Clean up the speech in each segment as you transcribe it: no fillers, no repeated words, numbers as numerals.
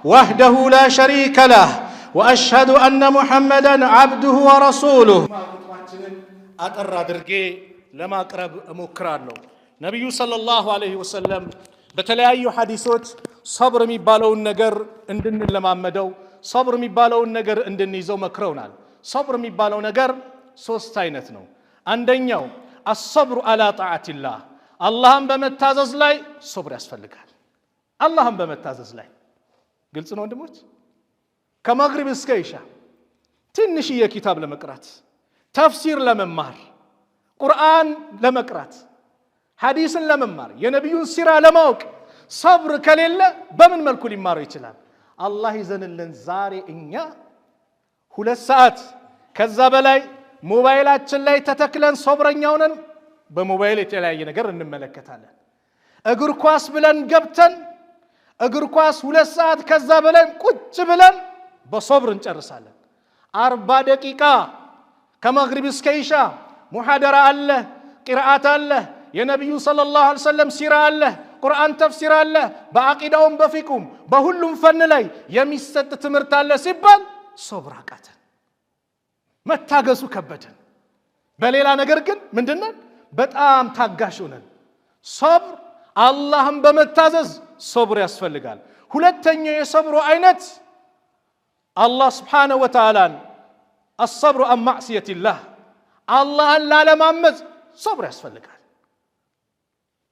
وحده لا شريك له وأشهد أن محمدا عبده ورسوله أترى درجي لما أقرب مكرانو نبي صلى الله عليه وسلم بتلاقي حديثات صبر ميبالون نجر عندن لما مدو صبر ميبالون نجر عندن يزو مكرونال صبر ميبالون نجر سوستاينتنو عندنيو الصبر على طاعة الله اللهم بمتازز لاي صبر يسفلقال اللهم بمتازز لاي قلت نو اندموت كمغرب اسكيشا تنشي كتاب لمقرات تفسير لممار قرآن لمقرات حديث لممار ينبيون سيرا لموك صبر كليلة بمن ملكو لمارو يتلال الله يزن اللن زاري إنيا هلا ساعات كذابلاي موبايلات چلاي تتكلن صبرن يونن بموبايل يتلاي نقر نملكتالن اگر كواس بلن قبتن اگر كواس هلا ساعات كذابلاي كوچ بلن بصبر نچرسالن 40 دقيقة كمغرب اسكيشا محاضرة الله قراءات الله يا نبي صلى الله عليه وسلم سيرة الله قرآن تفسير الله بعقيدهم بفيكم بهلهم فن لي يميست تمرت الله سبال صبر حقاتن متاغسو كبدن بليلا ነገር ግን ምንድነው በጣም ታጋሹነን صبر اللهم በመታዘዝ صبر ያስፈልጋል ሁለተኛው የصبሩ አይነት الله سبحانه وتعالى الصبر عن معصية الله الله لا لمامز صبر ያስፈልጋል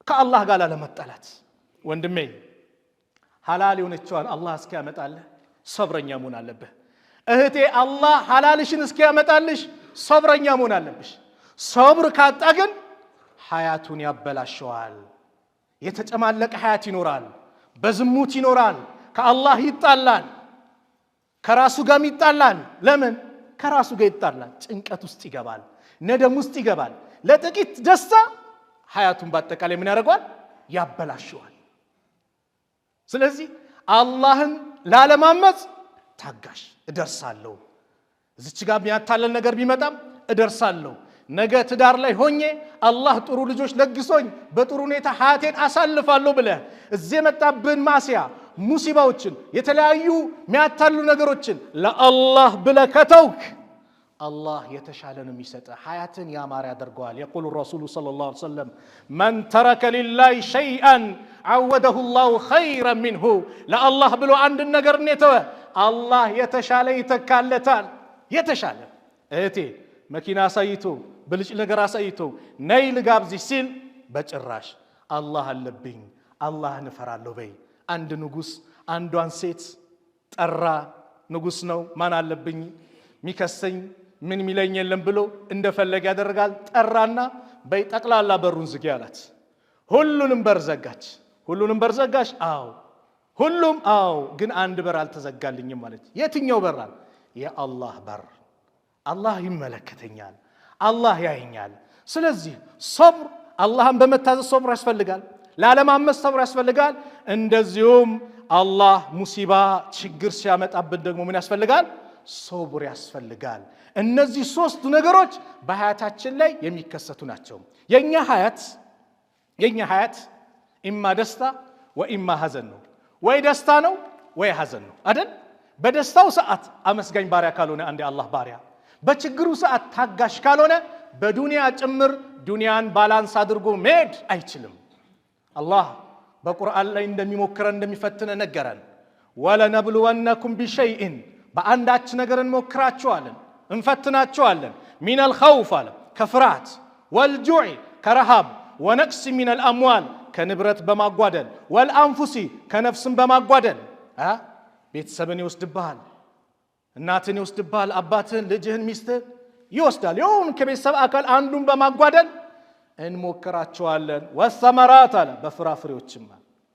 ከአላህ ጋር ለመጣላት ወንድሜ ሐላል የሆነችዋን አላህ እስኪያመጣልህ ሰብረኛ መሆን አለብህ እህቴ አላህ ሐላልሽን እስኪያመጣልሽ ሰብረኛ መሆን አለብሽ ሰብር ካጣ ግን ሐያቱን ያበላሸዋል የተጨማለቀ ሐያት ይኖራል በዝሙት ይኖራል ከአላህ ይጣላል ከራሱ ጋር ይጣላል ለምን ከራሱ ጋር ይጣላል ጭንቀት ውስጥ ይገባል ነደም ውስጥ ይገባል ለጥቂት ደስታ ሐያቱን ባጠቃላይ ምን ያደርጋል ያበላሸዋል ስለዚህ አላህን ላለማመጽ ታጋሽ እደርሳለሁ እዚች ጋር የሚያታለል ነገር ቢመጣም እደርሳለሁ ነገ ትዳር ላይ ሆኜ አላህ ጥሩ ልጆች ለግሶኝ በጥሩ ሁኔታ ሐያቴን አሳልፋለሁ ብለ እዚህ መጣብን ማሲያ ሙሲባዎችን የተለያዩ የሚያታሉ ነገሮችን ለአላህ ብለ ከተውክ الله يتشالن ميسته حياتن يا ماري درغوال يقول الرسول صلى الله عليه وسلم من ترك لله شيئا عوده الله خيرا منه لا الله بلو عند النجر نيتوه الله يتشال يتكالتال يتشال ايتي مكينه سايتو بلج نجر سايتو نيل غابزي سيل بچراش الله አለብኝ الله نفرالو بي عند ንጉስ አንዷን ሴት ጠራ ንጉስ ነው ማን አለብኝ ሚከሰኝ ምን ሚለኝ የለም ብሎ እንደፈለገ ያደርጋል ጠራና በይ ጠቅላላ በሩን ዝጊ አላት ሁሉንም በር ዘጋች አው ሁሉም አው ግን አንድ በር አልተዘጋልኝም ማለት የትኛው በር አለ የአላህ በር አላህ ይመለከተኛል አላህ ያየኛል ስለዚህ ሶብር አላህን በመታዘዝ ሶብር ያስፈልጋል ላለማመጽ ሶብር ያስፈልጋል እንደዚሁም አላህ ሙሲባ ችግር ሲያመጣብን ደግሞ ምን ያስፈልጋል ሶብር ያስፈልጋል እነዚህ ሶስት ነገሮች በሐያታችን ላይ የሚከሰቱ ናቸው የኛ ሐያት ኢማ ደስታ ወኢማ ሐዘን ነው ወይ ደስታ ነው ወይ ሐዘን ነው አይደል በደስታው ሰዓት አመስጋኝ ባሪያ ካልሆነ አንዴ አላህ ባሪያ በችግሩ ሰዓት ታጋሽ ካልሆነ በዱንያ ጭምር ዱንያን ባላንስ አድርጎ መሄድ አይችልም አላህ በቁርአን ላይ እንደሚሞክረን እንደሚፈትነ ነገረን ወለነብሉወነኩም ቢሸይኢን በአንዳች ነገር እንሞክራቸዋለን እንፈትናቸዋለን ሚን الخوف አለ ከፍርሃት والجوع ከረሃብ ونقص من الاموال ከንብረት በማጓደል والانفس ከነፍስም በማጓደል ቤተሰብን ይወስድብሃል እናትን ይወስድብሃል አባትን ልጅህን ሚስትህን ይወስዳል ይሁን ከቤተሰብ አካል አንዱን በማጓደል እንሞክራቸዋለን والثمرات አለ በፍራፍሬዎችም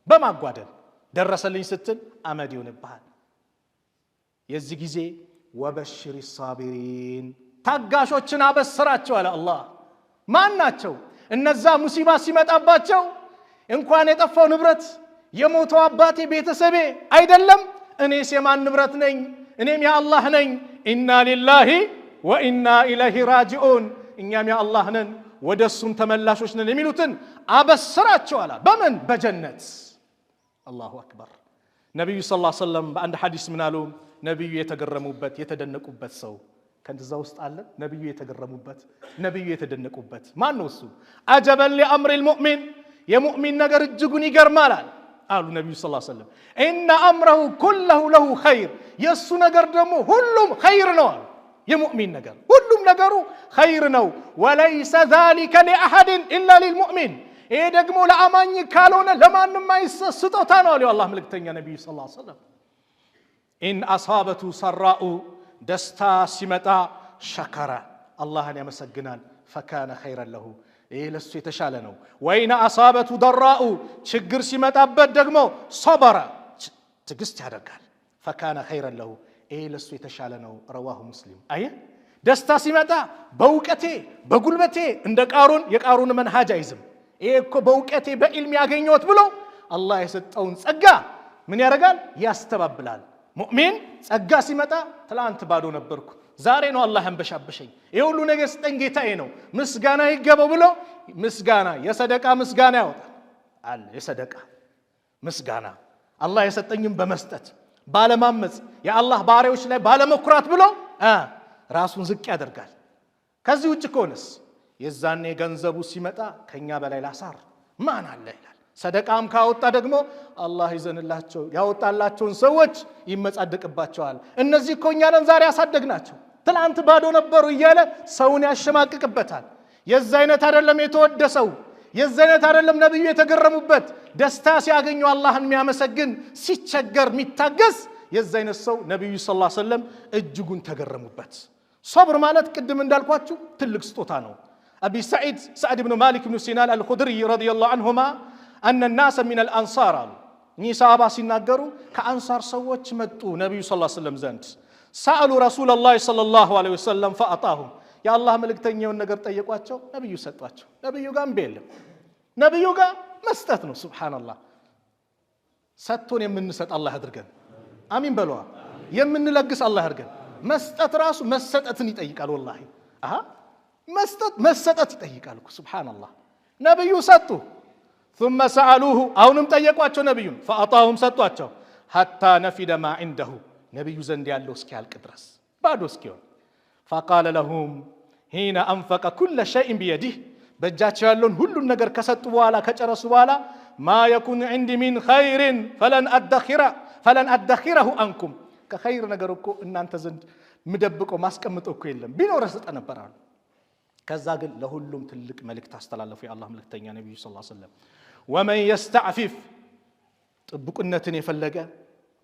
በማጓደል ደረሰልኝ ስትል አመድ ይሆንብሃል የዚህ ጊዜ ወበሽሪ الصابرين ታጋሾችን አበስራቸው አለ አላህ ማን ናቸው እነዛ ሙሲባ ሲመጣባቸው እንኳን የጠፋው ንብረት የሞተው አባቴ ቤተሰቤ አይደለም እኔስ የማን ንብረት ነኝ እኔም የአላህ ነኝ ኢና ሊላሂ ወኢና ኢለይሂ ራጂኡን እኛም የአላህ ነን ወደሱም ተመላሾች ነን የሚሉትን አበስራቸው አለ በምን በጀነት አላሁ አክበር ነብዩ ሰለላሁ ዐለይሂ ወሰለም በአንድ ሐዲስ ምን አሉ? ነብዩ የተገረሙበት የተደነቁበት ሰው ከእንደዛ ውስጥ አለ። ነብዩ የተገረሙበት ነብዩ የተደነቁበት ማን ነው እሱ? አጀበን ሊአምሪል ሙእሚን የሙእሚን ነገር እጅጉን ይገርማል አሉ ነብዩ ሰለላሁ ዐለይሂ ወሰለም። ኢነ አምረሁ ኩለሁ ለሁ ኸይር የሱ ነገር ደግሞ ሁሉም ኸይር ነው አሉ። የሙእሚን ነገር ሁሉም ነገሩ ኸይር ነው። ወለይሰ ዛሊከ ሊአሐድን ኢላ ሊልሙእሚን ይሄ ደግሞ ለአማኝ ካልሆነ ለማንም አይሰጥ ስጦታ ነው አሉ አላህ መልእክተኛ ነብዩ ሰለላሁ ዐለይሂ ወሰለም። ኢን አሳበቱ ሰራኡ ደስታ ሲመጣ ሸከረ አላህን ያመሰግናል። ፈካነ ኸይረን ለሁ ይሄ ለሱ የተሻለ ነው። ወይነ አሳበቱ ደራኡ ችግር ሲመጣበት ደግሞ ሶበረ ትዕግስት ያደርጋል። ፈካነ ኸይረን ለሁ ይሄ ለሱ የተሻለ ነው። ረዋሁ ሙስሊም። አየ ደስታ ሲመጣ በእውቀቴ በጉልበቴ እንደ ቃሩን የቃሩን መንሃጅ አይዝም። ይሄ እኮ በእውቀቴ በኢልም ያገኘሁት ብሎ አላህ የሰጠውን ጸጋ ምን ያደርጋል? ያስተባብላል። ሙእሚን ጸጋ ሲመጣ ትላንት ባዶ ነበርኩ ዛሬ ነው አላህ ያንበሻበሸኝ ይሄ ሁሉ ነገር ስጠኝ ጌታዬ ነው ምስጋና ይገባው ብሎ ምስጋና የሰደቃ ምስጋና ያወጣል አለ። የሰደቃ ምስጋና አላህ የሰጠኝም በመስጠት ባለማመጽ የአላህ ባሪያዎች ላይ ባለመኩራት ብሎ ራሱን ዝቅ ያደርጋል። ከዚህ ውጭ ከሆነስ የዛኔ ገንዘቡ ሲመጣ ከኛ በላይ ላሳር ማን አለ ይላል። ሰደቃም ካወጣ ደግሞ አላህ ይዘንላቸው ያወጣላቸውን ሰዎች ይመጻደቅባቸዋል። እነዚህ እኮ እኛ ነን ዛሬ ያሳደግናቸው ትላንት ባዶ ነበሩ እያለ ሰውን ያሸማቅቅበታል። የዛ አይነት አይደለም የተወደሰው፣ የዛ አይነት አይደለም ነብዩ የተገረሙበት። ደስታ ሲያገኙ አላህን የሚያመሰግን ሲቸገር የሚታገስ የዛ አይነት ሰው ነብዩ ሰለላሁ ዐለይሂ ወሰለም እጅጉን ተገረሙበት። ሶብር ማለት ቅድም እንዳልኳችሁ ትልቅ ስጦታ ነው። አቢ ሰዒድ ብኑ ማሊክ ብኑ ሲናን አልኹድሪ ረዲየላሁ ዐንሁማ أن الناس من الأنصار ني صحابة سيناغرو كأنصار سووች መጡ ነብዩ ሰለላሁ ዐለይሂ ወሰለም ዘንድ سألوا رسول الله صلى الله عليه وسلم فأعطاهم يا الله መልእክተኛውን ነገር ጠየቋቸው ነብዩ ሰጧቸው። ነብዩ ጋር እምቢልም ነብዩ ጋር መስጠት ነው። ሱብሃንአላህ ሰጥቶን የምንሰጥ አላህ ያድርገን። አሚን በለዋ። የምንለግስ አላህ ያድርገን። መስጠት ራሱ መሰጠትን ይጠይቃል። ወላሂ መስጠት መሰጠት ይጠይቃል እኮ ሱብሃንአላህ። ነብዩ ሰጡ ثم سألوه አሁንም ጠየቋቸው ነብዩን فأعطاهم ሰጧቸው حتى نفد ما عنده ነብዩ ዘንድ ያለው እስኪያልቅ ድረስ ባዶ እስኪሆን فقال لهم حين أنفق كل شيء بيده በእጃቸው ያለውን ሁሉን ነገር ከሰጡ በኋላ ከጨረሱ በኋላ ما يكون عندي من خير فلن أدخره عنكم ከኸይር ነገር እኮ እናንተ ዘንድ ምደብቀው ማስቀምጠው እኮ የለም ቢኖር ሰጠ ነበር አሉ። ከዛ ግን ለሁሉም ትልቅ መልእክት አስተላለፉ የአላህ መልእክተኛ ነብዩ ሰለላሁ ዐለይሂ ወሰለም። ወመን يستعفف ጥብቅነትን የፈለገ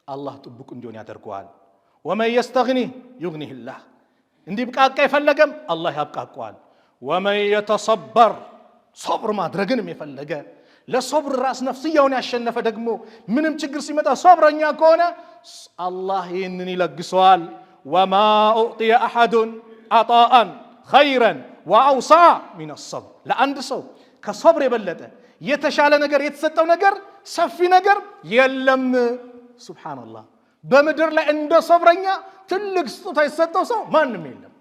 አላህ ጥብቅ እንዲሆን ያደርገዋል። ወመን يستغني يغنيه الله እንዲብቃቃ የፈለገም አላህ ያብቃቃዋል። ወመን يتصبر ሶብር ማድረግንም የፈለገ ለሶብር ራስ ነፍስያውን ያሸነፈ ደግሞ ምንም ችግር ሲመጣ ሶብረኛ ከሆነ አላህ ይህንን ይለግሰዋል። ወማ أعطي أحد عطاء خيرا وأوسع من الصبر ለአንድ ሰው ከሶብር የበለጠ የተሻለ ነገር የተሰጠው ነገር ሰፊ ነገር የለም። ሱብሃንአላህ በምድር ላይ እንደ ሶብረኛ ትልቅ ስጦታ የተሰጠው ሰው ማንም የለም።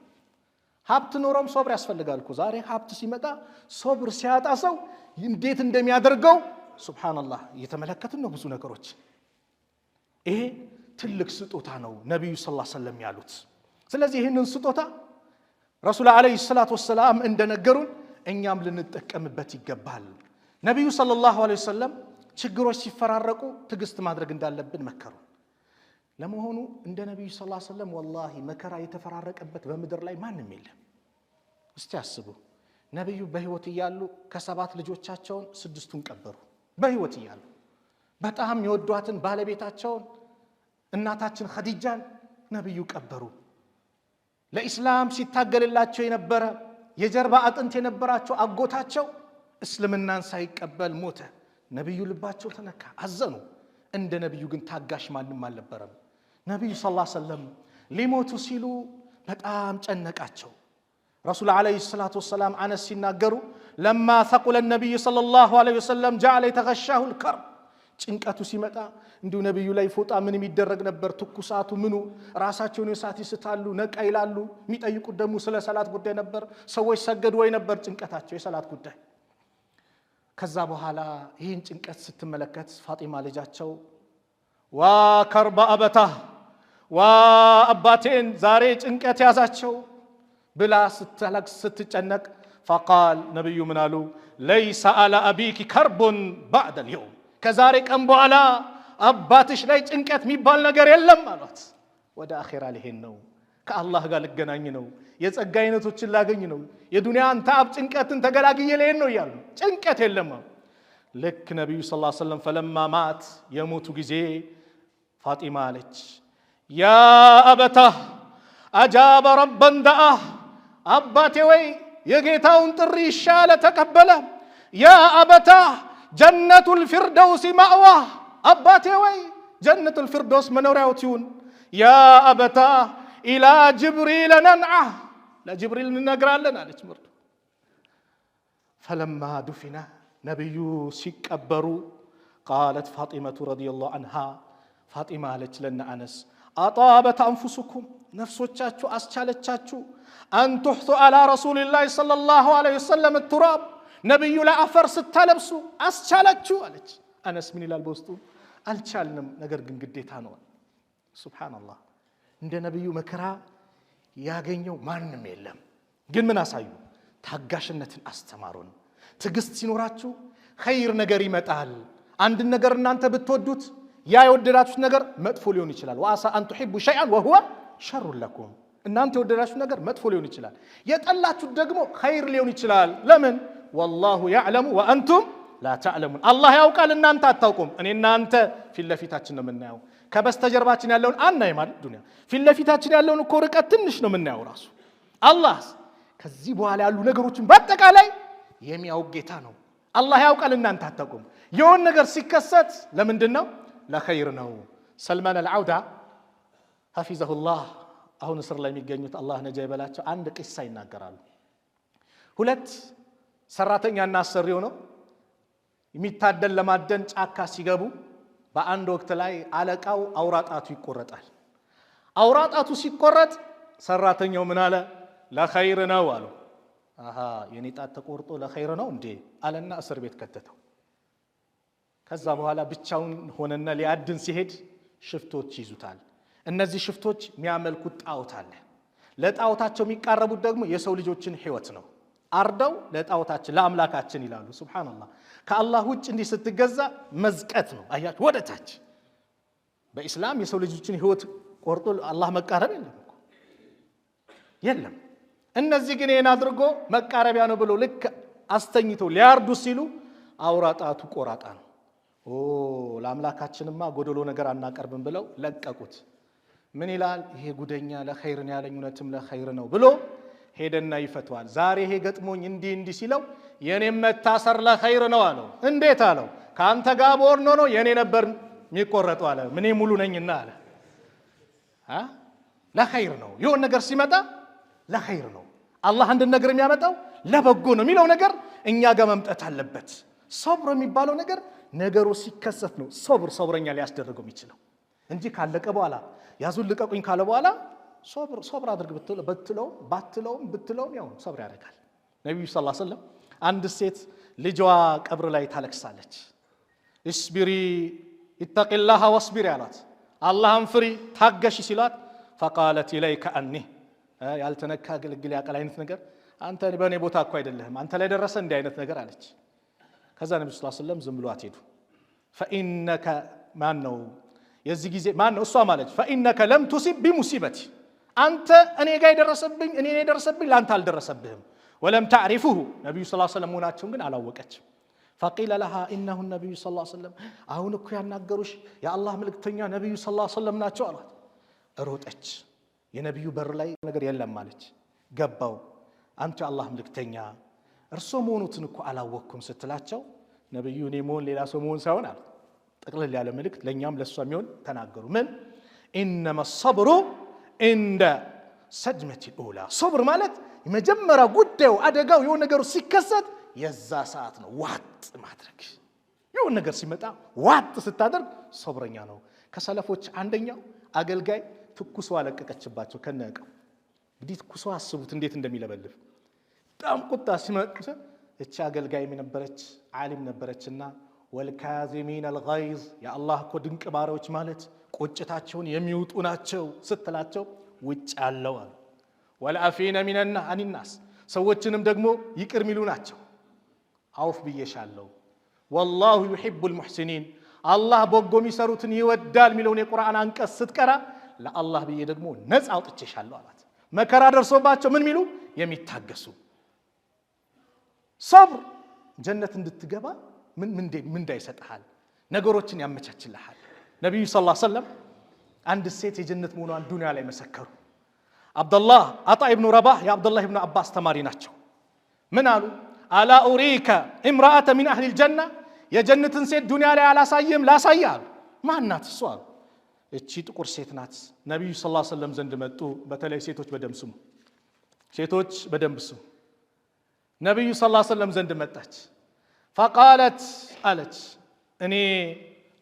ሀብት ኖሮም ሶብር ያስፈልጋል እኮ ዛሬ ሀብት ሲመጣ ሶብር ሲያጣ ሰው እንዴት እንደሚያደርገው ሱብሃንአላህ እየተመለከትን ነው ብዙ ነገሮች። ይሄ ትልቅ ስጦታ ነው ነብዩ ሰለላሁ ዐለይሂ ወሰለም ያሉት። ስለዚህ ይህንን ስጦታ ረሱል አለይሂ ሰላቱ ወሰላም እንደነገሩን እኛም ልንጠቀምበት ይገባል። ነብዩ ሰለላሁ ዐለይሂ ወሰለም ችግሮች ሲፈራረቁ ትዕግስት ማድረግ እንዳለብን መከሩ። ለመሆኑ እንደ ነብዩ ሰለላሁ ዐለይሂ ወሰለም ወላሂ መከራ የተፈራረቀበት በምድር ላይ ማንም የለም። እስቲ አስቡ። ነብዩ በህይወት እያሉ ከሰባት ልጆቻቸውን ስድስቱን ቀበሩ። በህይወት እያሉ በጣም የወዷትን ባለቤታቸውን እናታችን ኸዲጃን ነብዩ ቀበሩ። ለኢስላም ሲታገልላቸው የነበረ የጀርባ አጥንት የነበራቸው አጎታቸው እስልምናን ሳይቀበል ሞተ። ነብዩ ልባቸው ተነካ፣ አዘኑ። እንደ ነብዩ ግን ታጋሽ ማንም አልነበረም። ነብዩ ሰለላሁ ዐለይሂ ወሰለም ሊሞቱ ሲሉ በጣም ጨነቃቸው። ረሱል አለይሂ ሰላቱ ወሰላም አነስ ሲናገሩ ለማ ثقل النبي صلى الله عليه وسلم جعل يتغشاه الكرب ጭንቀቱ ሲመጣ እንዲሁ ነብዩ ላይ ፎጣ ምን የሚደረግ ነበር፣ ትኩሳቱ ምኑ ራሳቸውን የሳት ይስታሉ፣ ነቃ ይላሉ። የሚጠይቁት ደግሞ ስለ ሰላት ጉዳይ ነበር። ሰዎች ሰገዱ ወይ ነበር ጭንቀታቸው የሰላት ጉዳይ። ከዛ በኋላ ይህን ጭንቀት ስትመለከት ፋጢማ ልጃቸው وكرب أبته وأباتين زاري ጭንቀት ያዛቸው ብላ ስትጨነቅ فقال نبي منالو ليس على أبيك كرب بعد اليوم ከዛሬ ቀን በኋላ አባትሽ ላይ ጭንቀት የሚባል ነገር የለም አሏት። ወደ አኺራ ሊሄድ ነው፣ ከአላህ ጋር ልገናኝ ነው፣ የጸጋ አይነቶችን ላገኝ ነው፣ የዱንያን ታብ ጭንቀትን ተገላግዬ ልሄድ ነው እያሉ ጭንቀት የለም። ልክ ነብዩ ሰለላሁ ዐለይሂ ወሰለም ፈለማ ማት የሞቱ ጊዜ ፋጢማ አለች ያ አበታህ አጃበ ረበን ደአህ አባቴ ወይ የጌታውን ጥሪ ይሻለ ተቀበለ። ያ አበታህ ጀነቱል ፊርደውስ ማእዋህ አባቴ ወይ ጀነቱል ፊርደውስ መኖሪያው ይሁን። ያ አበታህ ኢላ ጅብሪል ነንዓህ ለጅብሪል እንነግራለን አለች ምርቱ። ፈለማ ዱፊና ነብዩ ሲቀበሩ ቃለት ፋጢመቱ ረዲየላሁ ዐንሃ ፋጢማ አለች ለነ አነስ አጣበት አንፉሱኩም ነፍሶቻችሁ አስቻለቻችሁ አን ትሕቱ አላ ረሱሊላህ ሰለላሁ ዐለይሂ ወሰለም التراب ነብዩ ለአፈር ስታለብሱ አስቻላችሁ አለች። አነስ ምን ይላል በውስጡ አልቻልንም፣ ነገር ግን ግዴታ ነው። ሱብሃንአላህ እንደ ነብዩ መከራ ያገኘው ማንም የለም። ግን ምን አሳዩ? ታጋሽነትን አስተማሩን። ትግስት ሲኖራችሁ ኸይር ነገር ይመጣል። አንድ ነገር እናንተ ብትወዱት ያ የወደዳችሁት ነገር መጥፎ ሊሆን ይችላል። ወአሳ አን ትሂቡ ሸይአን ወሁወ ሸሩን ለኩም እናንተ የወደዳችሁት ነገር መጥፎ ሊሆን ይችላል፣ የጠላችሁት ደግሞ ኸይር ሊሆን ይችላል። ለምን? ወላሁ ያዕለሙ ወአንቱም ላ ተዕለሙን አላህ ያውቃል እናንተ አታውቁም። እኔ እናንተ ፊት ለፊታችን ነው የምናየው፣ ከበስተጀርባችን ያለውን አናይም አይደል? ዱንያ ፊት ለፊታችን ያለውን እኮ ርቀት ትንሽ ነው የምናየው ራሱ። አላህ ከዚህ በኋላ ያሉ ነገሮችን በአጠቃላይ የሚያውቅ ጌታ ነው። አላህ ያውቃል እናንተ አታውቁም። የሆነ ነገር ሲከሰት ለምንድን ነው? ለኸይር ነው። ሰልማን አልዓውዳ ሐፊዘሁላህ አሁን እስር ላይ የሚገኙት አላህ ነጃ ይበላቸው አንድ ቂሳ ይናገራሉ። ሁለት ሰራተኛና አሰሪው ነው የሚታደን ለማደን ጫካ ሲገቡ በአንድ ወቅት ላይ አለቃው አውራጣቱ ይቆረጣል። አውራጣቱ ሲቆረጥ ሰራተኛው ምን አለ? ለኸይር ነው አሉ። አሃ የኔ ጣት ተቆርጦ ለኸይር ነው እንዴ አለና እስር ቤት ከተተው። ከዛ በኋላ ብቻውን ሆነና ሊያድን ሲሄድ ሽፍቶች ይዙታል። እነዚህ ሽፍቶች የሚያመልኩት ጣዖት አለ። ለጣዖታቸው የሚቃረቡት ደግሞ የሰው ልጆችን ህይወት ነው። አርደው ለጣዖታችን ለአምላካችን ይላሉ። ሱብሃንአላህ ከአላህ ውጭ እንዲህ ስትገዛ መዝቀት ነው። አያችሁ ወደታች። በእስላም የሰው ልጆችን ህይወት ቆርጦ አላህ መቃረብ የለም። እነዚህ ግን ይሄን አድርጎ መቃረቢያ ነው ብሎ ልክ አስተኝተው ሊያርዱ ሲሉ አውራጣቱ ቆራጣ ነው። ኦ ለአምላካችንማ ጎደሎ ነገር አናቀርብም ብለው ለቀቁት። ምን ይላል ይሄ ጉደኛ? ለኸይር ነው ያለኝ እውነትም ለኸይር ነው ብሎ ሄደና ይፈቷል። ዛሬ ይሄ ገጥሞኝ እንዲህ ሲለው የኔም መታሰር ለኸይር ነው አለው። እንዴት አለው? ካንተ ጋር ቦር ነው የኔ ነበር የሚቆረጠው አለ። ምን ሙሉ ነኝና አለ። ለኸይር ነው። የሆነ ነገር ሲመጣ ለኸይር ነው። አላህ አንድ ነገር የሚያመጣው ለበጎ ነው የሚለው ነገር እኛ ጋር መምጣት አለበት። ሶብር የሚባለው ነገር ነገሩ ሲከሰት ነው ሶብረኛ ሊያስደርገው የሚችለው እንጂ ካለቀ በኋላ ያዙን ልቀቁኝ ካለ በኋላ ሶብር አድርግ ብትለውም ያው ሶብር ያደርጋል። ነብዩ ሰለላሁ ዐለይሂ ወሰለም አንድ ሴት ልጇ ቀብር ላይ ታለቅሳለች። እስቢሪ ኢተቂላህ ወስቢሪ አላት። አላህን ፍሪ ታገሺ ሲላት فقالت اليك اني ያልተነካ ግልግል ያቀል አይነት ነገር አንተ በኔ ቦታ እኮ አይደለህም አንተ ላይ ደረሰ እንዲህ አይነት ነገር አለች። ከዛ ነብዩ ሰለላሁ ዐለይሂ ወሰለም ዝም ብሎ አትሄዱ። فانك ማን ነው የዚህ ጊዜ ማን ነው እሷ ማለት فانك لم تصب بمصيبتي አንተ እኔ ጋር የደረሰብኝ ላንተ አልደረሰብህም። ولم تعرفه ነብዩ ሰለላሁ ዐለይሂ ወሰለም ሆናቸውን ግን አላወቀችም። فقيل لها انه النبي صلى الله عليه وسلم አሁን እኮ ያናገሩሽ የአላህ መልእክተኛ ነብዩ ሰለላሁ ዐለይሂ ወሰለም ናቸው አሏት። ሮጠች። የነብዩ በር ላይ ነገር የለም ማለች። ገባው አንተ አላህ መልእክተኛ እርሶ መሆኑትን እኮ አላወቅኩም ስትላቸው ነብዩ እኔ መሆን ሌላ ሰው መሆን ሳይሆን አሉ ጠቅለል ያለ መልእክት ለኛም ለሷ የሚሆን ተናገሩ። ምን انما الصبر عند ሰጅመቲ ኡላ ሶብር ማለት የመጀመሪያ ጉዳዩ አደጋው የሆነ ነገር ሲከሰት የዛ ሰዓት ነው ዋጥ ማድረግ። የሆነ ነገር ሲመጣ ዋጥ ስታደርግ ሶብረኛ ነው። ከሰለፎች አንደኛው አገልጋይ ትኩሷ ለቀቀችባቸው ከነቀው እንግዲህ ትኩሷ አስቡት እንዴት እንደሚለበልፍ በጣም ቁጣ ሲመጣ እቺ አገልጋይ ነበረች ዓሊም ነበረችና ወልካዚሚን አልገይዝ የአላህ እኮ ድንቅ ባሪያዎች ማለት ቁጭታቸውን የሚውጡ ናቸው ስትላቸው ውጭ ያለው አሉ። ወልአፊነ ሚነና አኒናስ ሰዎችንም ደግሞ ይቅር ሚሉ ናቸው። አውፍ ብዬሻለሁ። ወላሁ ዩሂቡል ሙሕሲኒን አላህ በጎ የሚሰሩትን ይወዳል የሚለውን የቁርአን አንቀጽ ስትቀራ ለአላህ ብዬ ደግሞ ነፃ አውጥቼሻለሁ አላት። መከራ ደርሶባቸው ምን ሚሉ የሚታገሱ ሰብር ጀነት እንድትገባ ምን እንዳይሰጥሃል ነገሮችን ያመቻችልሃል። ነብዩ ሰለላሁ ዐለይሂ ወሰለም አንድ ሴት የጀነት መሆኗን ዱንያ ላይ መሰከሩ። አብዱላህ አጣ ኢብኑ ረባህ የአብዱላህ ኢብኑ አባስ ተማሪ ናቸው። ምን አሉ? አላ ኡሪከ ኢምራአተ ሚን አህሊል ጀና የጀነትን ሴት ዱንያ ላይ አላሳየም ላሳያ አሉ። ማን ናት እሷ? እቺ ጥቁር ሴት ናት። ነብዩ ሰለላሁ ዐለይሂ ወሰለም ዘንድ መጡ። በተለይ ሴቶች በደንብ ስሙ፣ ሴቶች በደንብ ስሙ። ነብዩ ሰለላሁ ዐለይሂ ወሰለም ዘንድ መጣች። ፈቃለት አለች እኔ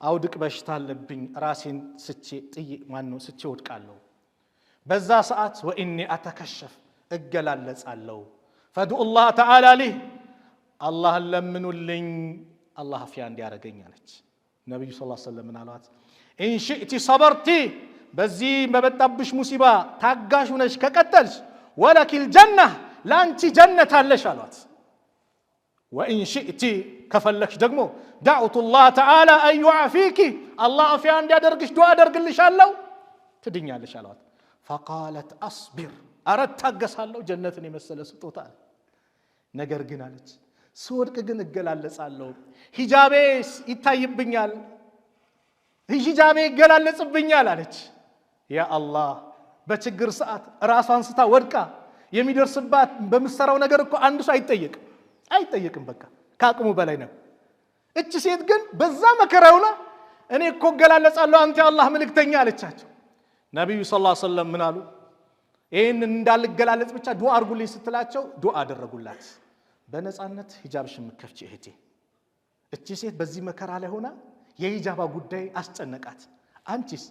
አውድቅ በሽታ አለብኝ ራሴን ስቼ ወድቃለሁ። በዛ ሰዓት ወኢኒ አተከሸፍ እገላለጻለሁ። ፈድኡ ላህ ተዓላ ሊህ አላህን ለምኑልኝ አላህ አፍያ እንዲያደርገኝ አለች። ነብዩ ሰለላሁ ዐለይሂ ወሰለም አሏት ኢንሽእቲ ሰበርቲ በዚህ በመጣብሽ ሙሲባ ታጋሽ ሆነሽ ከቀጠልሽ ወለኪል ጀና ላንቺ ጀነት አለሽ አሏት። ወኢን ሽእቲ ከፈለክሽ ደግሞ ዳዕቱ ላህ ተዓላ አን ዩዓፊኪ አላህ አፍያ እንዲያደርግሽ ዱዓ አደርግልሻለሁ ትድኛለሽ አሏት። ፈቃለት አስቢር አረ ታገሳለሁ ጀነትን የመሰለ ስጦታ ነገር ግን አለች ስወድቅ ግን እገላለጻለሁ ሂጃቤስ ይታይብኛል ሂጃቤ ይገላለጽብኛል አለች። ያ አላህ በችግር ሰዓት ራሷን ስታ ወድቃ የሚደርስባት በምትሰራው ነገር እኮ አንድ ሰው አይጠየቅም በቃ ከአቅሙ በላይ ነው። እቺ ሴት ግን በዛ መከራውና እኔ እኮ እገላለጻለሁ አንተ የአላህ መልእክተኛ አለቻቸው። ነብዩ ሰለላሁ ዐለይሂ ወሰለም ምን አሉ? ይሄን እንዳልገላለጽ ብቻ ዱዓ አድርጉልኝ ስትላቸው ዱዓ አደረጉላት። በነፃነት ሂጃብሽን ምከፍቺ እህቴ። እቺ ሴት በዚህ መከራ ላይ ሆና የሂጃባ ጉዳይ አስጨነቃት። አንቺስ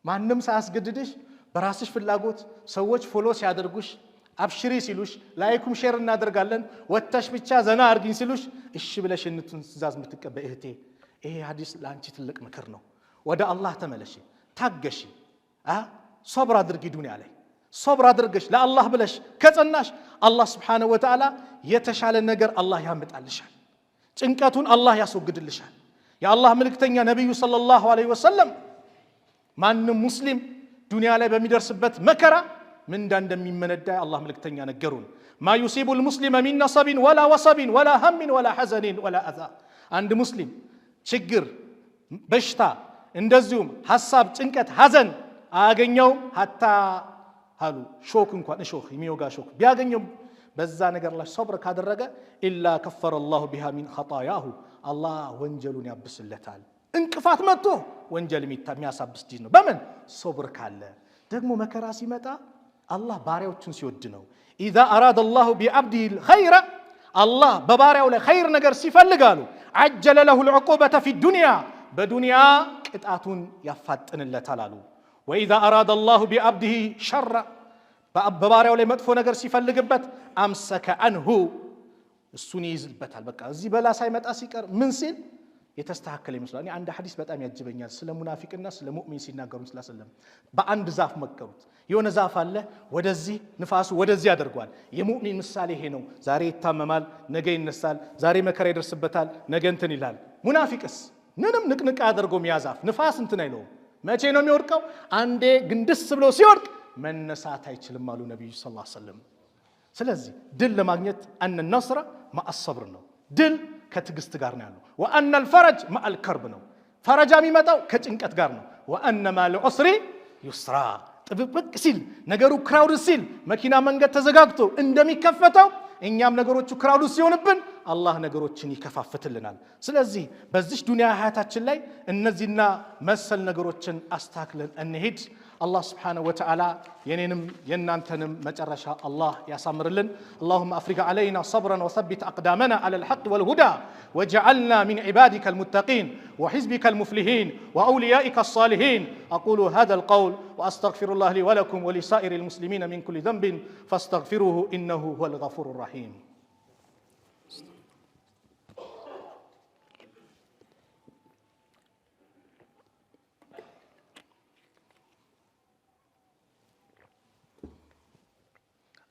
ማንም ሳያስገድድሽ በራስሽ ፍላጎት ሰዎች ፎሎ ሲያደርጉሽ አብሽሪ ሲሉሽ ላይኩም ሼር እናደርጋለን ወተሽ ብቻ ዘና አርጊኝ ሲሉሽ እሺ ብለሽ እንትን ትእዛዝ የምትቀበይ እህቴ ይሄ ሐዲስ ለአንቺ ትልቅ ምክር ነው። ወደ አላህ ተመለሺ፣ ታገሺ፣ ሶብር አድርጊ። ዱንያ ላይ ሶብር አድርገሽ ለአላህ ብለሽ ከጸናሽ አላህ Subhanahu Wa Ta'ala የተሻለ ነገር አላህ ያመጣልሻል። ጭንቀቱን አላህ ያስወግድልሻል። የአላህ መልእክተኛ ነብዩ ሰለላሁ ዐለይሂ ወሰለም ማንም ሙስሊም ዱንያ ላይ በሚደርስበት መከራ ምን እንደሚመነዳ አላህ መልእክተኛ ነገሩን። ማ ዩሲቡል ሙስሊመ ሚን ነሰቢን ወላ ወሰቢን ወላ ሀሚን ወላ ሐዘኒን ወላ አዛ አንድ ሙስሊም ችግር በሽታ እንደዚሁም ሐሳብ ጭንቀት ሐዘን አያገኘውም ሐታ አሉ ሾክ እንኳን እሾክ የሚወጋ ሾክ ቢያገኘው በዛ ነገር ላይ ሶብር ካደረገ ኢላ ከፈረ አላሁ ቢሃ ሚን ኸጣያሁ አላህ ወንጀሉን ያብስለታል። እንቅፋት መጥቶ ወንጀል የሚያሳብስ ዲን ነው በምን ሶብር ካለ። ደግሞ መከራ ሲመጣ አላህ ባሪያዎቹን ሲወድ ነው። ኢዛ አራደ አላሁ ቢዐብዲሂ الخير አላህ በባሪያው ላይ ኸይር ነገር ሲፈልጋሉ አጀለ ለሁ العقوبة في الدنيا በዱንያ ቅጣቱን ያፋጥንለታል አሉ። ወኢዛ አራደ አላሁ ቢዐብዲሂ ሸረ በባሪያው ላይ መጥፎ ነገር ሲፈልግበት አምሰከ አንሁ እሱን ይይዝበታል። በቃ እዚህ በላ ሳይመጣ ሲቀር ምን ሲል የተስተካከለ ይመስላል። እኔ አንድ ሐዲስ በጣም ያጅበኛል ስለ ሙናፊቅና ስለ ሙእሚን ሲናገሩ ሰለም በአንድ ዛፍ መከሩት። የሆነ ዛፍ አለ ወደዚህ ንፋሱ ወደዚህ ያደርጓል። የሙእሚን ምሳሌ ይሄ ነው። ዛሬ ይታመማል፣ ነገ ይነሳል፣ ዛሬ መከራ ይደርስበታል፣ ነገ እንትን ይላል። ሙናፊቅስ ምንም ንቅንቅ አያደርገውም። ያ ዛፍ ንፋስ እንትን አይለውም። መቼ ነው የሚወድቀው? አንዴ ግንድስ ብሎ ሲወድቅ መነሳት አይችልም አሉ ነብዩ ሰለላሁ ዐለይሂ ወሰለም። ስለዚህ ድል ለማግኘት አን ነስረ ማአሰብር ነው። ድል ከትግስት ጋር ነው ያለው። ወአን الفرج مع الكرب ነው። ፈረጃ የሚመጣው ከጭንቀት ጋር ነው። ወአን ما العسر يسرا ጥብቅ ሲል ነገሩ ክራውድ ሲል መኪና መንገድ ተዘጋግቶ እንደሚከፈተው እኛም ነገሮቹ ክራውድ ሲሆንብን አላህ ነገሮችን ይከፋፍትልናል። ስለዚህ በዚህ ዱንያ ሀያታችን ላይ እነዚህና መሰል ነገሮችን አስተካክለን እንሄድ። الله سبحانه وتعالى ينينم ينانتنم مجرشا الله يسامرلن. اللهم أفرغ علينا صبرا وثبت أقدامنا على الحق والهدى واجعلنا من عبادك المتقين وحزبك المفلحين وأوليائك الصالحين. أقول هذا القول وأستغفر الله لي ولكم ولسائر المسلمين من كل ذنب فاستغفروه إنه هو الغفور الرحيم.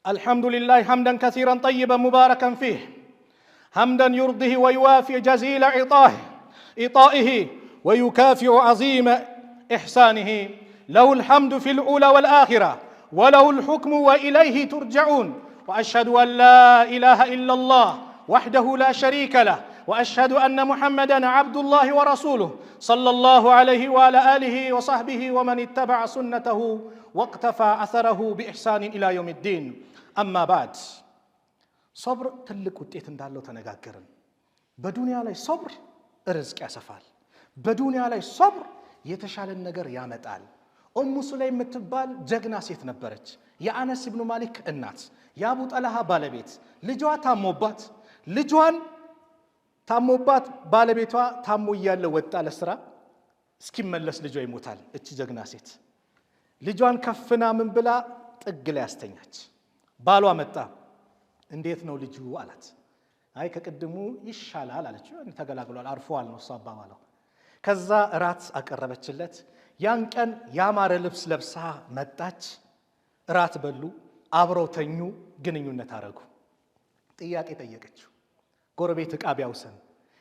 الحمد لله حمدا كثيرا طيبا مباركا فيه حمدا يرضيه ويوافي جزيل عطائه ويكافئ عظيم إحسانه له الحمد في الأولى والآخرة وله الحكم وإليه ترجعون وأشهد أن لا إله إلا الله وحده لا شريك له وأشهد أن محمدا عبد الله ورسوله صلى الله عليه وعلى آله وصحبه ومن اتبع سنته واقتفى أثره بإحسان إلى يوم الدين أما بعد صبر ትልቅ ውጤት እንዳለው ተነጋገርን። በዱንያ ላይ ሶብር ርዝቅ ያሰፋል። በዱንያ ላይ ሶብር የተሻለን ነገር ያመጣል። ኡሙ ሱለይም የምትባል ጀግና ሴት ነበረች። የአነስ ኢብኑ ማሊክ እናት፣ የአቡ ጠልሃ ባለቤት። ልጇ ታሞባት ባለቤቷ ታሞ እያለ ወጣ ለስራ። እስኪመለስ ልጇ ይሞታል። እቺ ጀግና ሴት ልጇን ከፍና ምን ብላ ጥግ ላይ ያስተኛች። ባሏ መጣ። እንዴት ነው ልጁ አላት። አይ ከቅድሙ ይሻላል አለችው። ተገላግሏል፣ አርፏል ነው ሷባ ባለው። ከዛ እራት አቀረበችለት። ያን ቀን ያማረ ልብስ ለብሳ መጣች። እራት በሉ፣ አብረው ተኙ፣ ግንኙነት አረጉ። ጥያቄ ጠየቀችው። ጎረቤት ዕቃ ቢያውሰን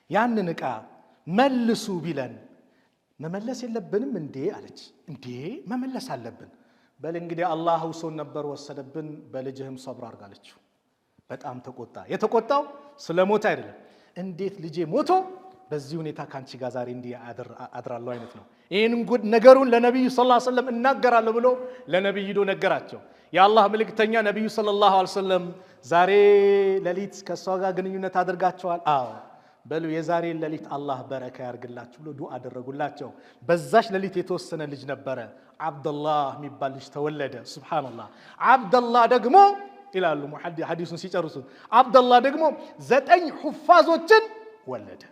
ያንን ዕቃ መልሱ ቢለን መመለስ የለብንም እንዴ አለች። እንዴ መመለስ አለብን። በል እንግዲህ አላህ ውሶን ነበር ወሰደብን፣ በልጅህም ሰብር አርጋለችው። በጣም ተቆጣ። የተቆጣው ስለሞት አይደለም፣ እንዴት ልጄ ሞቶ በዚህ ሁኔታ ካንቺ ጋር ዛሬ እንዲህ አድራለሁ አይነት ነው። ይሄንን ጉድ ነገሩን ለነብዩ ሰለላሁ ዐለይሂ ወሰለም እናገራለሁ ብሎ ለነብዩ ዶ ነገራቸው። የአላህ መልእክተኛ ነብዩ ሰለላሁ ዐለይሂ ወሰለም ዛሬ ሌሊት ከሷ ጋር ግንኙነት አድርጋቸዋል? አዎ። በሉ የዛሬ ሌሊት አላህ በረካ ያርግላችሁ ብሎ ዱዓ አደረጉላቸው። በዛች ሌሊት የተወሰነ ልጅ ነበረ፣ አብደላህ የሚባል ልጅ ተወለደ። ሱብሃንአላህ። አብደላህ ደግሞ ይላሉ ሐዲሱን ሲጨርሱት፣ አብደላህ ደግሞ 9 ሁፋዞችን ወለደ።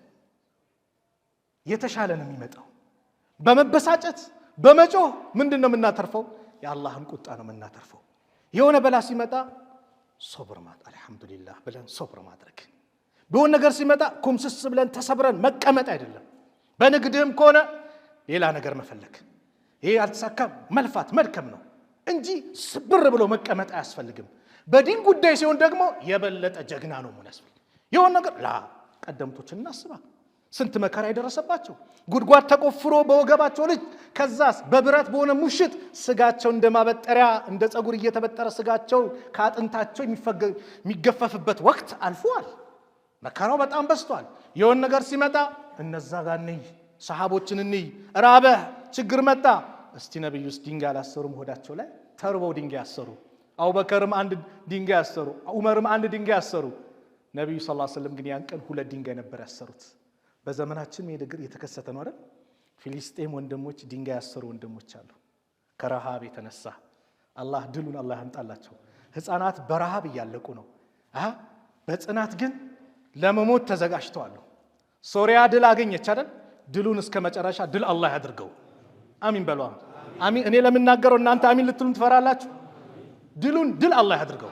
የተሻለ ነው የሚመጣው። በመበሳጨት በመጮህ ምንድን ነው የምናተርፈው? የአላህን ቁጣ ነው የምናተርፈው። የሆነ በላ ሲመጣ ሶብር ማድረግ፣ አልሐምዱሊላህ ብለን ሶብር ማድረግ። በሆነ ነገር ሲመጣ ኩምስስ ብለን ተሰብረን መቀመጥ አይደለም። በንግድም ከሆነ ሌላ ነገር መፈለግ፣ ይሄ አልተሳካም መልፋት መልከም ነው እንጂ ስብር ብሎ መቀመጥ አያስፈልግም። በዲን ጉዳይ ሲሆን ደግሞ የበለጠ ጀግና ነው መሆን ያስፈልግ። የሆነ ነገር ቀደምቶችን እናስባ። ስንት መከራ የደረሰባቸው ጉድጓድ ተቆፍሮ በወገባቸው ልጅ፣ ከዛስ በብረት በሆነ ሙሽጥ ስጋቸው እንደማበጠሪያ እንደ ጸጉር እየተበጠረ ስጋቸው ከአጥንታቸው የሚገፈፍበት ወቅት አልፏል። መከራው በጣም በስቷል። የሆነ ነገር ሲመጣ እነዛ ጋር ነይ ሰሃቦችን ነይ ራበህ ችግር መጣ። እስቲ ነብዩስ ድንጋይ አላሰሩም? ሆዳቸው ላይ ተርበው ድንጋይ ያሰሩ። አቡበከርም አንድ ድንጋይ ያሰሩ፣ ዑመርም አንድ ድንጋይ ያሰሩ። ነብዩ ሰለላሁ ዐለይሂ ወሰለም ግን ያን ቀን 2 ድንጋይ ነበር ያሰሩት። በዘመናችን ይሄ ነገር የተከሰተ ነው አይደል? ፊሊስጤም ወንድሞች ድንጋይ ያሰሩ ወንድሞች አሉ። ከረሃብ የተነሳ አላህ ድሉን አላህ ያምጣላቸው። ህፃናት በረሃብ እያለቁ ነው። በጽናት ግን ለመሞት ተዘጋጅተዋል። ሶሪያ ድል አገኘች አይደል? ድሉን እስከ መጨረሻ ድል አላህ ያድርገው። አሚን በሉ። አሚን። እኔ ለምናገረው እናንተ አሚን ልትሉን ትፈራላችሁ? ድሉን ድል አላህ ያድርገው።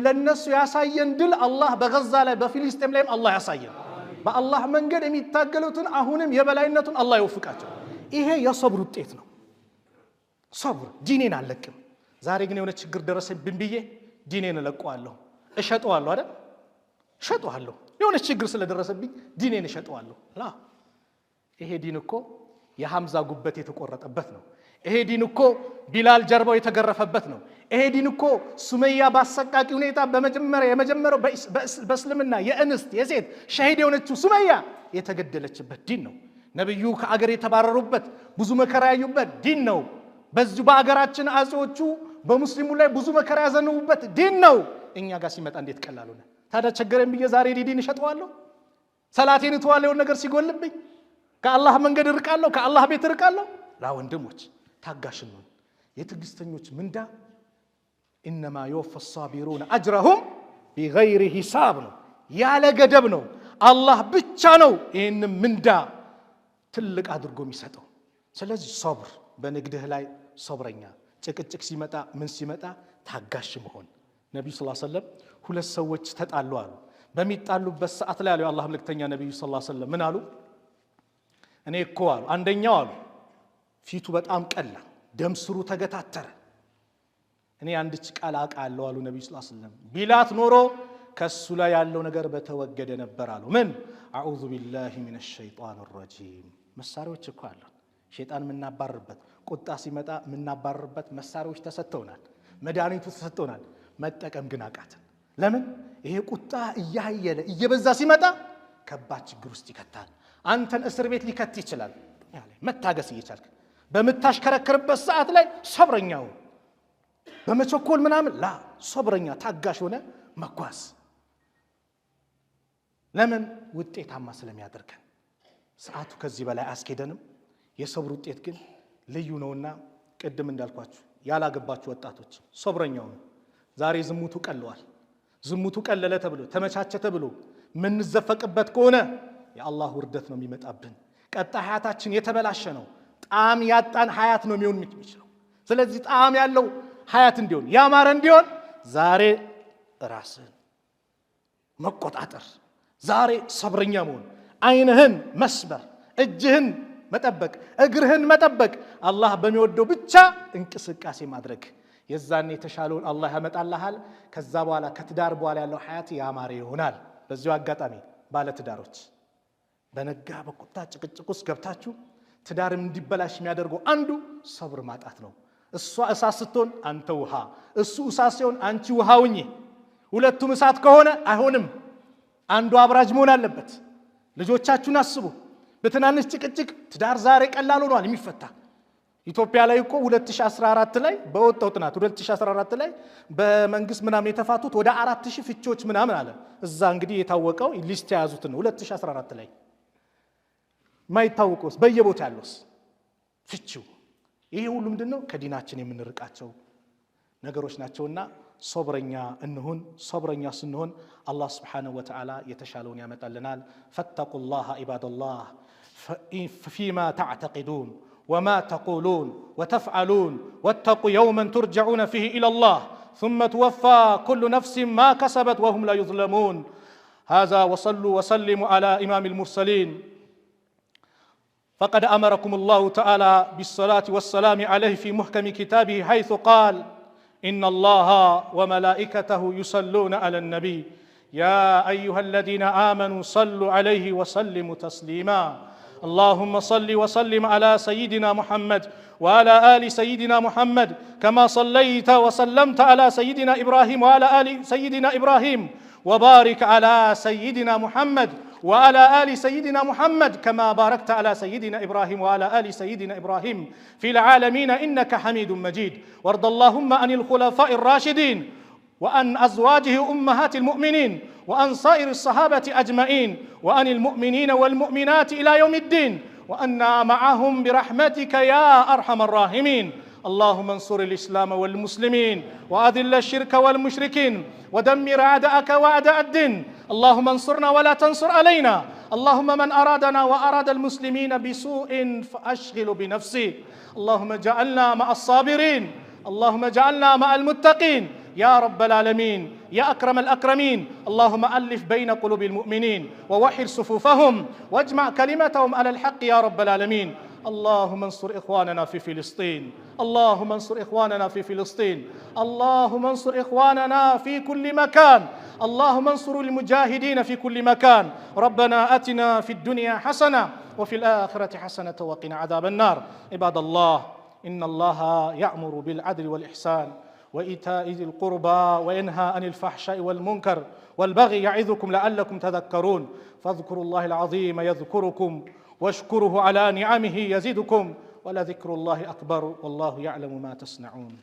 ለነሱ ያሳየን ድል አላህ በጋዛ ላይ በፊሊስጤም ላይም አላህ ያሳየን። በአላህ መንገድ የሚታገሉትን አሁንም የበላይነቱን አላህ ይወፍቃቸው። ይሄ የሶብር ውጤት ነው። ሶብር ዲኔን አለቅም። ዛሬ ግን የሆነ ችግር ደረሰብኝ ብዬ ዲኔን እለቀዋለሁ፣ እሸጠዋለሁ አይደል? እሸጠዋለሁ። የሆነ ችግር ስለደረሰብኝ ዲኔን እሸጠዋለሁ። ይሄ ዲን እኮ የሐምዛ ጉበት የተቆረጠበት ነው። ይሄ ዲን እኮ ቢላል ጀርባው የተገረፈበት ነው። ይሄ ዲን እኮ ሱመያ ባሰቃቂ ሁኔታ የመጀመሪያው በእስልምና የእንስት የሴት ሸሂድ የሆነችው ሱመያ የተገደለችበት ዲን ነው። ነብዩ ከአገር የተባረሩበት ብዙ መከራ ያዩበት ዲን ነው። በዚሁ በአገራችን አጼዎቹ በሙስሊሙ ላይ ብዙ መከራ ያዘኑበት ዲን ነው። እኛ ጋር ሲመጣ እንዴት ቀላል ሆነ? ታዲያ ቸገረኝ ብዬ ዛሬ ዲን እሸጠዋለሁ? ሰላቴን እተዋለሁ? የሆነ ነገር ሲጎልብኝ ከአላህ መንገድ እርቃለሁ? ከአላህ ቤት እርቃለሁ? ወንድሞች ታጋሽ ነን። የትዕግስተኞች ምንዳ ኢነማ ይወፋ الصابرون اجرهم بغير حساب ነው፣ ያለ ገደብ ነው። አላህ ብቻ ነው ይሄን ምንዳ ትልቅ አድርጎ የሚሰጠው። ስለዚህ ሶብር፣ በንግድህ ላይ ሶብረኛ፣ ጭቅጭቅ ሲመጣ ምን ሲመጣ ታጋሽ መሆን። ነብዩ ሰለላሁ ዐለይሂ ወሰለም 2 ሰዎች ተጣሉ አሉ። በሚጣሉበት ሰዓት ላይ አሉ የአላህ መልእክተኛ ነብዩ ሰለላሁ ዐለይሂ ወሰለም ምን አሉ? እኔ እኮ አሉ አንደኛው አሉ ፊቱ በጣም ቀላ፣ ደም ስሩ ተገታተረ። እኔ አንድች ቃል አውቃለሁ አሉ ነብዩ ሰለላሁ ዐለይሂ ወሰለም ቢላት ኖሮ ከሱ ላይ ያለው ነገር በተወገደ ነበር አሉ ምን አዑዙ ቢላሂ ሚነሽ ሸይጣን ረጂም መሳሪያዎች እኮ አሉ ሸይጣን ምናባርበት ቁጣ ሲመጣ ምናባርበት መሳሪያዎች ተሰጥተውናል መድኃኒቱ ተሰጥተውናል መጠቀም ግን አቃተን ለምን ይሄ ቁጣ እያየለ እየበዛ ሲመጣ ከባድ ችግር ውስጥ ይከታል አንተን እስር ቤት ሊከት ይችላል ያለ መታገስ እየቻልክ በመታሽከረክርበት ሰዓት ላይ ሰብረኛው በመቸኮል ምናምን ላ ሰብረኛ ታጋሽ ሆነ መጓዝ ለምን ውጤታማ ስለሚያደርገን ሰዓቱ ከዚህ በላይ አስኬደንም የሰብር ውጤት ግን ልዩ ነውና ቅድም እንዳልኳችሁ ያላገባችሁ ወጣቶች ሰብረኛው ዛሬ ዝሙቱ ቀለዋል ዝሙቱ ቀለለ ተብሎ ተመቻቸ ተብሎ ምን ዘፈቅበት ከሆነ የአላህ ውርደት ነው የሚመጣብን ቀጣይ ሀያታችን የተበላሸ ነው ጣም ያጣን ሀያት ነው የሚሆን የሚችለው ስለዚህ ጣም ያለው ሀያት እንዲሆን ያማረ እንዲሆን ዛሬ ራስን መቆጣጠር ዛሬ ሰብረኛ መሆን አይንህን መስበር እጅህን መጠበቅ እግርህን መጠበቅ አላህ በሚወደው ብቻ እንቅስቃሴ ማድረግ የዛኔ የተሻለውን አላህ ያመጣልሃል ከዛ በኋላ ከትዳር በኋላ ያለው ሀያት ያማረ ይሆናል በዚሁ አጋጣሚ ባለ ትዳሮች በነጋ በቁጣ ጭቅጭቅ ውስጥ ገብታችሁ ትዳርም እንዲበላሽ የሚያደርገው አንዱ ሰብር ማጣት ነው እሷ እሳት ስትሆን አንተ ውሃ እሱ እሳት ሲሆን አንቺ ውሃ ሁኚ ሁለቱም እሳት ከሆነ አይሆንም አንዱ አብራጅ መሆን አለበት ልጆቻችሁን አስቡ በትናንሽ ጭቅጭቅ ትዳር ዛሬ ቀላል ሆኗል የሚፈታ ኢትዮጵያ ላይ እኮ 2014 ላይ በወጣው ጥናት 2014 ላይ በመንግስት ምናምን የተፋቱት ወደ 4000 ፍቺዎች ምናምን አለ እዛ እንግዲህ የታወቀው ሊስት ያዙት ነው 2014 ላይ ማይታወቀውስ በየቦታው ያለውስ ፍቺው ይሄ ሁሉ ምንድነው ከዲናችን የምንርቃቸው ነገሮች ናቸውና ሶብረኛ እንሁን ሶብረኛ ስንሆን አላህ Subhanahu Wa Ta'ala የተሻለውን ያመጣልናል ፈተቁላህ ኢባደላህ فيما تعتقدون وما تقولون وتفعلون واتقوا يوما ترجعون فيه إلى الله ثم توفى كل نفس ما كسبت وهم لا يظلمون هذا وصلوا وسلموا على إمام المرسلين فقد أمركم الله تعالى بالصلاة والسلام عليه في محكم كتابه حيث قال إن الله وملائكته يصلون على النبي يا أيها الذين آمنوا صلوا عليه وسلموا تسليما اللهم صل وسلم على سيدنا محمد وعلى آل سيدنا محمد كما صليت وسلمت على سيدنا إبراهيم وعلى آل سيدنا إبراهيم وبارك على سيدنا محمد وعلى آل سيدنا محمد كما باركت على سيدنا إبراهيم وعلى آل سيدنا إبراهيم في العالمين إنك حميد مجيد وارض اللهم عن الخلفاء الراشدين وعن أزواجه أمهات المؤمنين وعن سائر الصحابة أجمعين وعن المؤمنين والمؤمنات إلى يوم الدين وأنا معهم برحمتك يا أرحم الراحمين اللهم انصر الإسلام والمسلمين وأذل الشرك والمشركين ودمر أعداءك وأعداء الدين اللهم انصرنا ولا تنصر علينا اللهم من أرادنا وأراد المسلمين بسوء فأشغل بنفسه اللهم اجعلنا مع الصابرين اللهم اجعلنا مع المتقين يا رب العالمين يا أكرم الأكرمين اللهم ألف بين قلوب المؤمنين ووحد صفوفهم واجمع كلمتهم على الحق يا رب العالمين اللهم انصر إخواننا في فلسطين اللهم انصر إخواننا في فلسطين اللهم انصر إخواننا في كل مكان اللهم انصر المجاهدين في كل مكان ربنا آتنا في الدنيا حسنة وفي الآخرة حسنة وقنا عذاب النار عباد الله إن الله يأمر بالعدل والإحسان وإيتاء ذي القربى وينهى عن الفحشاء والمنكر والبغي يعظكم لعلكم تذكرون فاذكروا الله العظيم يذكركم واشكره على نعمه يزدكم ولذكر الله أكبر والله يعلم ما تصنعون